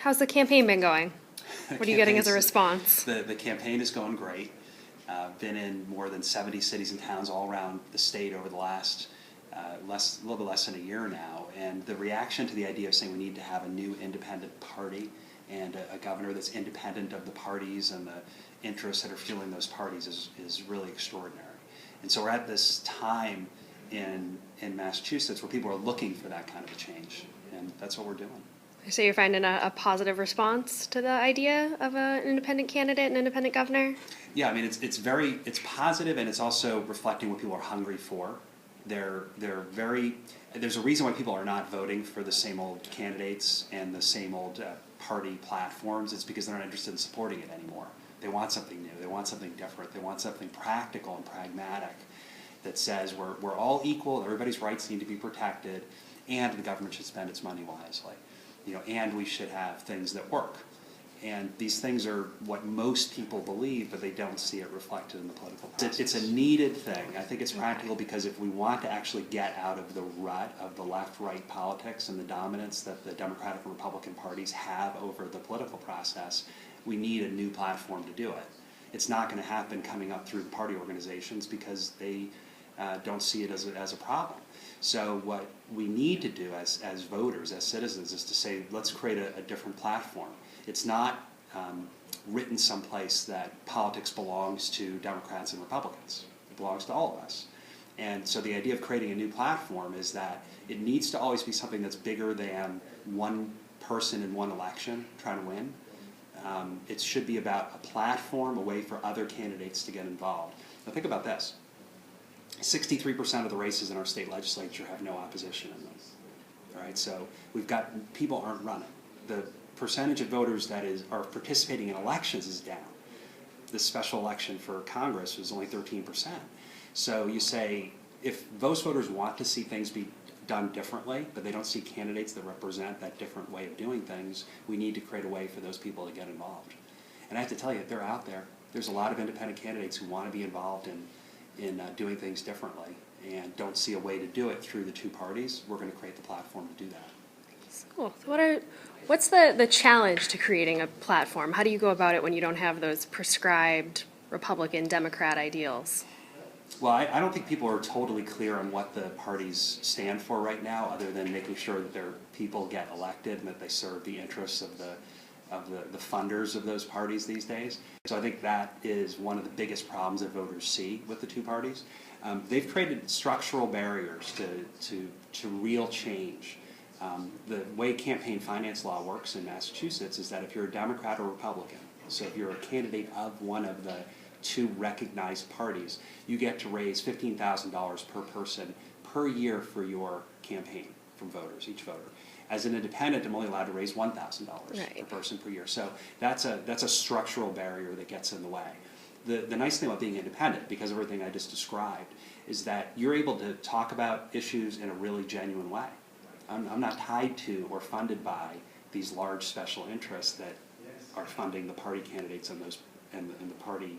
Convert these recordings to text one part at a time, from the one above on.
How's the campaign been going? What are you getting as a response? The campaign is going great. Been in more than 70 cities and towns all around the state over the last a little bit less than a year now, and the reaction to the idea of saying we need to have a new independent party and a governor that's independent of the parties and the interests that are fueling those parties is really extraordinary. And so we're at this time in Massachusetts where people are looking for that kind of a change, and that's what we're doing. So you're finding a positive response to the idea of an independent candidate, an independent governor? Yeah, I mean it's positive, and it's also reflecting what people are hungry for. There's a reason why people are not voting for the same old candidates and the same old party platforms. It's because they're not interested in supporting it anymore. They want something new. They want something different. They want something practical and pragmatic that says we're all equal. Everybody's rights need to be protected, and the government should spend its money wisely. And we should have things that work. And these things are what most people believe, but they don't see it reflected in the political process. It's a needed thing. I think it's practical because if we want to actually get out of the rut of the left-right politics and the dominance that the Democratic and Republican parties have over the political process, we need a new platform to do it. It's not going to happen coming up through the party organizations because they don't see it as a problem. So what we need to do as voters, as citizens, is to say, let's create a different platform. It's not written someplace that politics belongs to Democrats and Republicans. It belongs to all of us. And so the idea of creating a new platform is that it needs to always be something that's bigger than one person in one election trying to win. It should be about a platform, a way for other candidates to get involved. Now think about this. 63% of the races in our state legislature have no opposition in them. All right, so we've got people aren't running. The percentage of voters that are participating in elections is down. This special election for Congress was only 13%. So you say if those voters want to see things be done differently, but they don't see candidates that represent that different way of doing things, we need to create a way for those people to get involved. And I have to tell you, they're out there. There's a lot of independent candidates who want to be involved in doing things differently and don't see a way to do it through the two parties. We're going to create the platform to do that. Cool. So what's the challenge to creating a platform? How do you go about it when you don't have those prescribed Republican, Democrat ideals? Well, I don't think people are totally clear on what the parties stand for right now, other than making sure that their people get elected and that they serve the interests of the funders of those parties these days. So I think that is one of the biggest problems that voters see with the two parties. They've created structural barriers to real change. The way campaign finance law works in Massachusetts is that if you're a Democrat or Republican, so if you're a candidate of one of the two recognized parties, you get to raise $15,000 per person per year for your campaign from voters, each voter. As an independent, I'm only allowed to raise $1,000 per person per year. So that's a structural barrier that gets in the way. The nice thing about being independent, because of everything I just described, is that you're able to talk about issues in a really genuine way. I'm not tied to or funded by these large special interests that are funding the party candidates and the party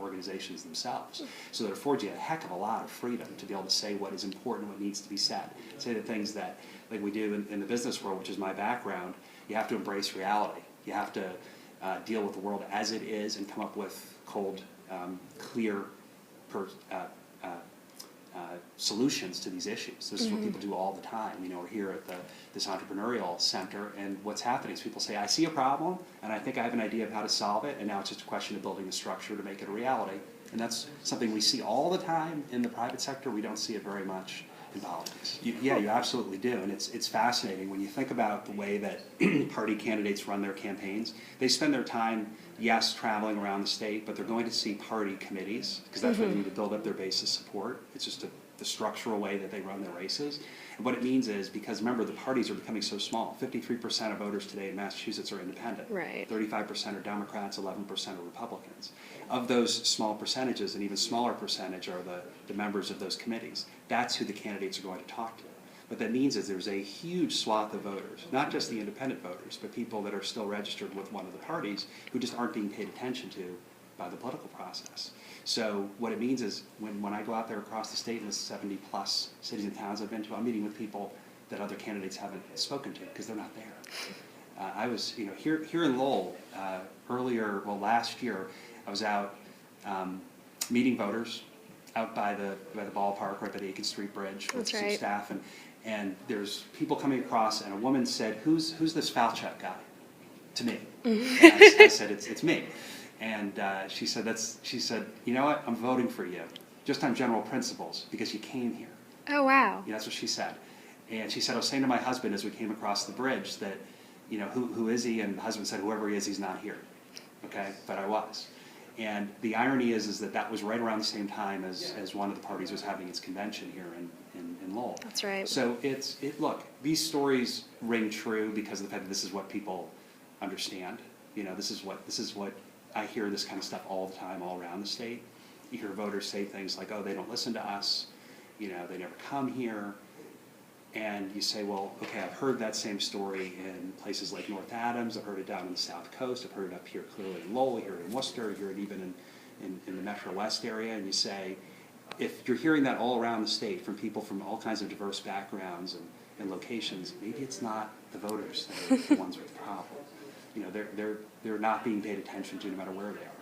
organizations themselves. So that affords you a heck of a lot of freedom to be able to say what is important, what needs to be said. Say the things that, like we do in the business world, which is my background, you have to embrace reality. You have to deal with the world as it is and come up with cold, clear solutions to these issues. This is what people do all the time. We're here at this entrepreneurial center, and what's happening is people say, I see a problem, and I think I have an idea of how to solve it, and now it's just a question of building a structure to make it a reality. And that's something we see all the time in the private sector. We don't see it very much in politics. You absolutely do, and it's fascinating when you think about the way that party candidates run their campaigns. They spend their time, yes, traveling around the state, but they're going to see party committees because that's where they need to build up their base of support. It's just the structural way that they run their races. And what it means is, because remember, the parties are becoming so small. 53% of voters today in Massachusetts are independent. Right. 35% are Democrats, 11% are Republicans. Of those small percentages, an even smaller percentage are the members of those committees. That's who the candidates are going to talk to. What that means is there's a huge swath of voters, not just the independent voters, but people that are still registered with one of the parties who just aren't being paid attention to by the political process. So what it means is when I go out there across the state in the 70-plus cities and towns I've been to, I'm meeting with people that other candidates haven't spoken to because they're not there. I was, here in Lowell, last year, I was out meeting voters out by the ballpark, right by the Aiken Street Bridge with That's some right. staff, and there's people coming across, and a woman said, "Who's this Falchuk guy?" To me. And I said, "It's me." And she said, "You know what? I'm voting for you, just on general principles, because you came here." Oh, wow. That's what she said. And she said, "I was saying to my husband as we came across the bridge that, who is he?" And the husband said, "Whoever he is, he's not here." Okay? But I was. And the irony is that was right around the same time as one of the parties was having its convention here in Lowell. That's right. So look, these stories ring true because of the fact that this is what people understand. This is what I hear this kind of stuff all the time, all around the state. You hear voters say things like, "Oh, they don't listen to us. They never come here." And you say, well, okay, I've heard that same story in places like North Adams, I've heard it down on the South Coast, I've heard it up here clearly in Lowell, I hear it in Worcester, I hear it even in the Metro West area, and you say, if you're hearing that all around the state from people from all kinds of diverse backgrounds and locations, maybe it's not the voters that are the ones with the problem. They're not being paid attention to no matter where they are.